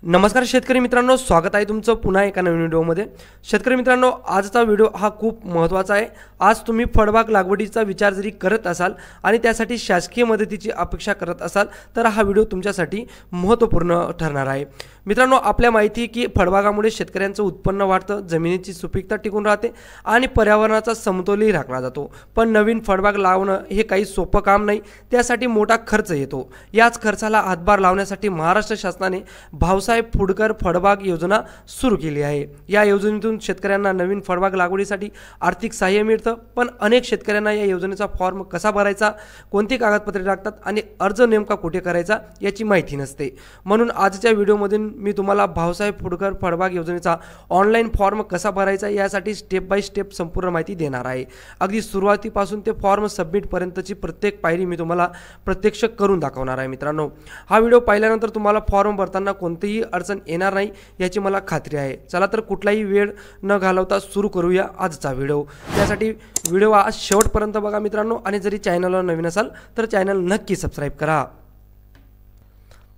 नमस्कार शेतकरी मित्रांनो, स्वागत आहे तुमचं पुन्हा एका नवीन व्हिडिओमध्ये। शेतकरी मित्रांनो, आजचा व्हिडिओ हा खूप महत्त्वाचा आहे। आज तुम्ही फळबाग लागवडीचा विचार जरी करत असाल आणि त्यासाठी शासकीय मदतीची अपेक्षा करत असाल तर हा व्हिडिओ तुमच्यासाठी महत्त्वपूर्ण ठरणार आहे। मित्रांनो, आपल्या माहिती की फळबागामुळे शेतकऱ्यांचं उत्पन्न वाढतं, जमिनीची सुपीकता टिकून राहते आणि पर्यावरणाचा समतोलही राखला जातो। पण नवीन फळबाग लावणं हे काही सोपं काम नाही, त्यासाठी मोठा खर्च येतो। याच खर्चाला हातभार लावण्यासाठी महाराष्ट्र शासनाने भाऊसाहेब फुडकर फळबाग योजना सुरू केली आहे। या योजनेतून शेतकऱ्यांना नवीन फळबाग लागवडीसाठी आर्थिक सहाय्य मिळतं, पण अनेक शेतकऱ्यांना या योजनेचा फॉर्म कसा भरायचा, कोणती कागदपत्रे लागतात आणि अर्ज नेमका कुठे करायचा याची माहिती नसते। म्हणून आजच्या व्हिडिओमध्ये मी तुम्हाला भाऊसाहेब फुडकर फळबाग योजनेचा ऑनलाईन फॉर्म कसा भरायचा यासाठी स्टेप बाय स्टेप संपूर्ण माहिती देणार आहे। अगदी सुरुवातीपासून ते फॉर्म सबमिट पर्यंतची प्रत्येक पायरी मी तुम्हाला प्रत्यक्ष करून दाखवणार आहे। मित्रांनो, हा व्हिडिओ पाहिल्यानंतर तुम्हाला फॉर्म भरताना कोणतीही अडचण येणार नाही याची मला खात्री आहे। चला तर कुठलाही वेळ न घालवता सुरू करूया आजचा व्हिडिओ। त्यासाठी व्हिडिओ आज शेवटपर्यंत बघा मित्रांनो, आणि जरी चॅनलवर नवीन असाल तर चॅनल नक्की सबस्क्राइब करा।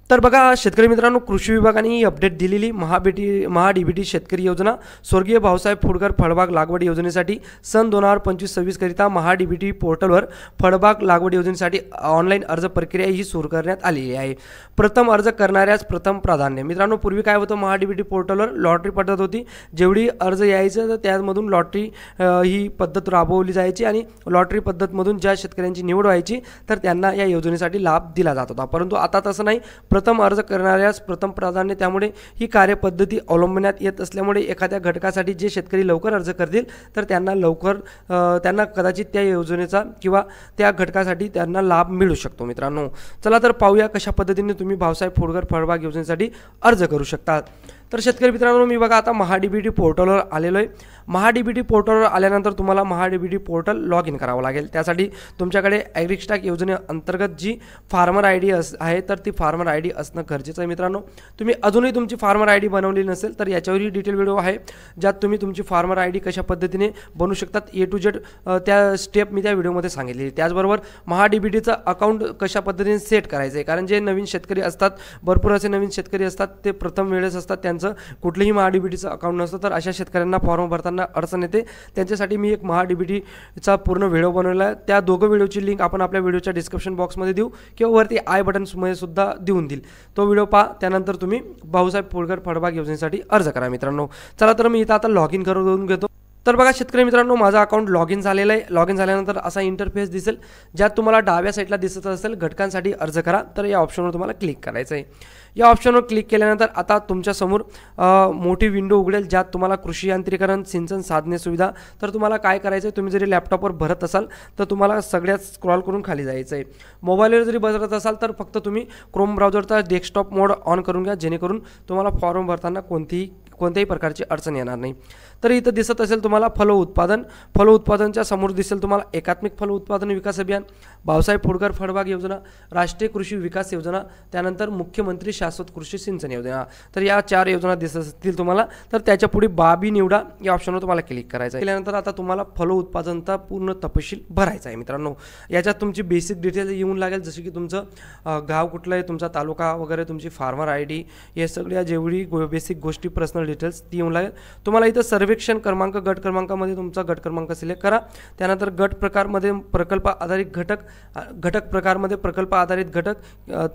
तर बघा शेतकरी मित्रांनो, कृषी विभागाने ही अपडेट दिलेली महाडीबीटी शेतकरी योजना स्वर्गीय भाऊसाहेब फुडकर फळबाग लागवड योजनेसाठी सन 2025-26 करिता महाडीबीटी पोर्टलवर फळबाग लागवड योजनेसाठी ऑनलाईन अर्ज प्रक्रिया ही सुरू करण्यात आलेली आहे। प्रथम अर्ज करणाऱ्यास प्रथम प्राधान्य। मित्रांनो, पूर्वी काय होतं, महाडीबीटी पोर्टलवर लॉटरी पद्धत होती। जेवढी अर्ज यायचं तर त्यामधून लॉटरी ही पद्धत राबवली जायची आणि लॉटरी पद्धतमधून ज्या शेतकऱ्यांची निवड व्हायची तर त्यांना या योजनेसाठी लाभ दिला जात होता। परंतु आता तसं नाही, प्रथम अर्ज करणाऱ्यास प्रथम प्राधान्य। त्यामुळे ही कार्यपद्धती अवलंबण्यात येत असल्यामुळे एखाद्या घटकासाठी जे शेतकरी लवकर अर्ज करतील तर त्यांना कदाचित त्या योजनेचा किंवा त्या घटकासाठी त्यांना लाभ मिळू शकतो। मित्रांनो, चला तर पाहूया कशा पद्धतीने तुम्ही भाऊसाहेब फुडकर फळबाग योजनेसाठी अर्ज करू शकता। तर शेतकरी मित्रांनो, मी बघा आता महाडीबीटी पोर्टलवर आलेलो आहे। महाडीबीटी पोर्टलवर आल्यानंतर तुम्हाला महाडीबीटी पोर्टल लॉग इन करावं लागेल। त्यासाठी तुमच्याकडे ॲग्रिस्टॅक योजनेअंतर्गत जी फार्मर आय डी आहे तर ती फार्मर आय डी असणं गरजेचं आहे। मित्रांनो, तुम्ही अजूनही तुमची फार्मर आय डी बनवली नसेल तर याच्यावरही डिटेल व्हिडिओ आहे ज्यात तुम्ही तुमची फार्मर आय डी कशा पद्धतीने बनवू शकतात ए टू जेड त्या स्टेप मी त्या व्हिडिओमध्ये सांगितलेली। त्याचबरोबर महाडीबीटीचं अकाउंट कशा पद्धतीने सेट करायचं आहे, कारण जे नवीन शेतकरी असतात, भरपूर असे नवीन शेतकरी असतात, ते प्रथम वेळेस असतात, त्यांचं कुठलेही महाडीबीटीचं अकाउंट नसतं, तर अशा शेतकऱ्यांना फॉर्म भरताना अडचण येते। त्यांच्यासाठी मी एक महाडीबीटीचा पूर्ण व्हिडिओ बनवला आहे। त्या दोघं व्हिडिओची लिंक आपण आपल्या व्हिडिओच्या डिस्क्रिप्शन बॉक्समध्ये देऊ किंवा वरती आय बटन्समध्ये सुद्धा देऊन देईल। तो व्हिडिओ पहा, त्यानंतर तुम्ही भाऊसाहेब फुडकर फळबाग योजनेसाठी अर्ज करा। मित्रांनो, चला तर मी इथं आता लॉग इन करून घेतो। तर बघा शेतकरी मित्रांनो, माझा अकाउंट लॉग इन झालेला आहे। लॉग इन झाल्यानंतर असा इंटरफेस दिसेल ज्यात तुम्हाला डाव्या साईडला दिसत असेल घटकांसाठी अर्ज करा, तर या ऑप्शनवर तुम्हाला क्लिक करायचं आहे। या ऑप्शनवर क्लिक केल्यानंतर आता तुमच्यासमोर मोठी विंडो उघडेल ज्यात तुम्हाला कृषी यांत्रिकरण, सिंचन साधने सुविधा, तर तुम्हाला काय करायचं आहे, तुम्ही जरी लॅपटॉपवर भरत असाल तर तुम्हाला सगळ्यात स्क्रॉल करून खाली जायचं आहे। मोबाईलवर जरी भरत असाल तर फक्त तुम्ही क्रोम ब्राउझरचा डेस्कटॉप मोड ऑन करून घ्या, जेणेकरून तुम्हाला फॉर्म भरताना कोणत्याही प्रकारची अडचण येणार नाही। तर इथं दिसत असेल तुम्हाला फलोत्पादनच्या समोर दिसेल तुम्हाला एकात्मिक फलोत्पादन विकास अभियान, भाऊसाहेब फुडकर फळबाग योजना, राष्ट्रीय कृषी विकास योजना, त्यानंतर मुख्यमंत्री शाश्वत कृषी सिंचन योजना। तर या 4 योजना दिसत असतील तुम्हाला, तर त्याच्या पुढे बाबी निवडा या ऑप्शनवर तुम्हाला क्लिक करायचं आहे। केल्यानंतर आता तुम्हाला फलोत्पादनचा पूर्ण तपशील भरायचा आहे। मित्रांनो, याच्यात तुमची बेसिक डिटेल्स येऊन लागेल, जसे की तुमचं गाव कुठलं आहे, तुमचा तालुका वगैरे, तुमची फार्मर आय डी, हे सगळ्या जेवढी बेसिक गोष्टी पर्सनल डिटेल्स ती येऊन लागेल। तुम्हाला इथं सर्वेक्षण क्रमांक, गट क्रमांकामध्ये तुमचा गट क्रमांक सिलेक्ट करा। त्यानंतर गट प्रकारमध्ये प्रकल्प आधारित घटक, घटक प्रकारमध्ये प्रकल्प आधारित घटक,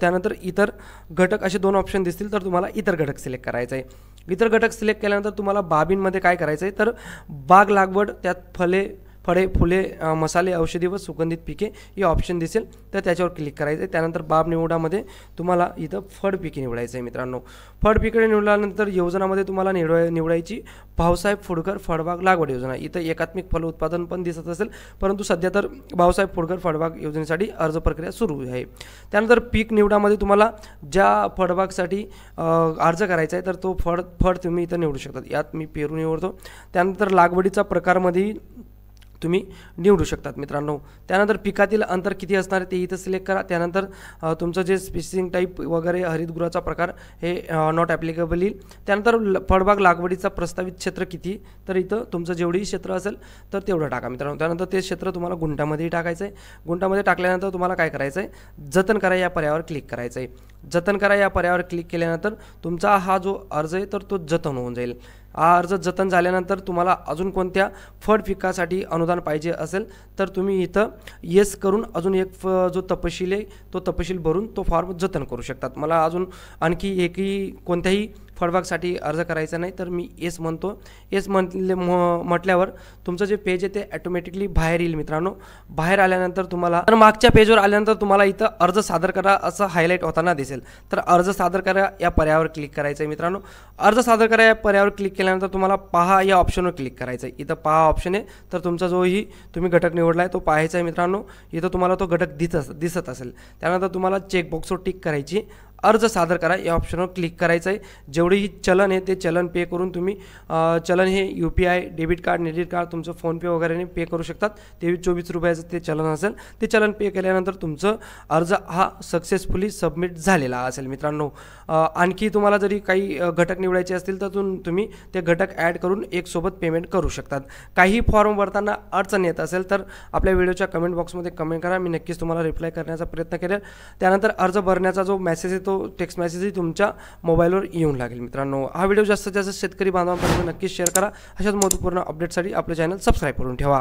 त्यानंतर इतर घटक असे 2 ऑप्शन दिसतील, तर तुम्हाला इतर घटक सिलेक्ट करायचं आहे। इतर घटक सिलेक्ट केल्यानंतर तुम्हाला बाबींमध्ये काय करायचं आहे, तर बाग लागवड, त्यात फळे, फुले, मसाले, औषधी व सुगंधित पिके हे ऑप्शन दिसेल, तर त्याच्यावर क्लिक करायचं आहे। त्यानंतर बाब निवडामध्ये तुम्हाला इथं फळ पिके निवडायचं आहे। मित्रांनो, फळ पिके निवडल्यानंतर योजनामध्ये तुम्हाला निवडायची भाऊसाहेब फुडकर फळबाग लागवड योजना। इथं एकात्मिक फल उत्पादन पण दिसत असेल, परंतु सध्या तर भाऊसाहेब फुडकर फळबाग योजनेसाठी अर्ज प्रक्रिया सुरू आहे। त्यानंतर पीक निवडामध्ये तुम्हाला ज्या फळबागसाठी अर्ज करायचा आहे तर तो फळ तुम्ही इथं निवडू शकता। यात मी पेरू निवडतो। त्यानंतर लागवडीचा प्रकारमध्ये तुम्ही निवडू शकतात मित्रांनो। त्यानंतर पिकातील अंतर किती असणार आहे ते इथं सिलेक्ट करा। त्यानंतर तुमचं जे स्पेसिंग टाईप वगैरे हरितगृहाचा प्रकार हे नॉट ॲप्लिकेबल येईल। त्यानंतर फळबाग लागवडीचा प्रस्तावित क्षेत्र किती, तर इथं तुमचं जेवढी क्षेत्र असेल तर तेवढं टाका मित्रांनो। त्यानंतर ते क्षेत्र तुम्हाला गुंठामध्येही टाकायचं आहे। गुंठामध्ये टाकल्यानंतर तुम्हाला काय करायचं आहे, जतन करा या पर्यायावर क्लिक करायचं आहे। जतन करा या पर्यायावर क्लिक केल्यानंतर तुमचा हा जो अर्ज आहे तर तो जतन होऊन जाईल। हा अर्ज जतन झाल्यानंतर तुम्हाला अजून कोणत्या फळ पिकासाठी अनुदान पाहिजे असेल तर तुम्ही इथं येस करून अजून एक जो तपशील आहे तो तपशील भरून तो फॉर्म जतन करू शकतात। मला अजून आणखी एकही कोणत्याही फळबागसाठी अर्ज करायचा नाही तर मी येस म्हणतो। येस म्हटल्यावर तुमचं जे पेज आहे ते ऑटोमॅटिकली बाहेर येईल मित्रांनो। बाहेर आल्यानंतर तुम्हाला तर मागच्या पेजवर आल्यानंतर तुम्हाला इथं अर्ज सादर करा असं हायलाईट होताना दिसेल। तर अर्ज सादर करा या पर्यायावर क्लिक करायचं आहे मित्रांनो। अर्ज सादर करा या पर्यायावर क्लिक केल्यानंतर तुम्हाला पहा या ऑप्शनवर क्लिक करायचं आहे। इथं पहा ऑप्शन आहे तर तुमचा जोही तुम्ही घटक निवडला आहे तो पाहायचा आहे मित्रांनो। इथं तुम्हाला तो घटक दिसत असेल। त्यानंतर तुम्हाला चेकबॉक्सवर टिक करायची, अर्ज सादर करा या ऑप्शनवर क्लिक करायचं आहे। जेवढेही चलन आहे ते चलन पे करून तुम्ही चलन हे UPI debit card credit card तुमचं फोनपे वगैरेने पे करू शकतात। 23-24 रुपयाचं ते चलन असेल। ते चलन पे केल्यानंतर तुमचं अर्ज हा सक्सेसफुली सबमिट झालेला असेल मित्रांनो। आणखी तुम्हाला जरी काही घटक निवडायचे असतील तर तुम्ही ते घटक ॲड करून एक सोबत पेमेंट करू शकतात। काही फॉर्म भरताना अडचण येत असेल तर आपल्या व्हिडिओच्या कमेंट बॉक्समध्ये कमेंट करा, मी नक्कीच तुम्हाला रिप्लाय करण्याचा प्रयत्न करेन। त्यानंतर अर्ज भरण्याचा जो मेसेज आहे तो टेक्स्ट मेसेजही तुमच्या मोबाईलवर येऊन लागेल मित्रांनो। हा व्हिडिओ जास्तीत जास्त शेतकरी बांधवांपर्यंत नक्कीच शेअर करा। अशाच महत्त्वपूर्ण अपडेटसाठी आपले चॅनल सबस्क्राईब करून ठेवा।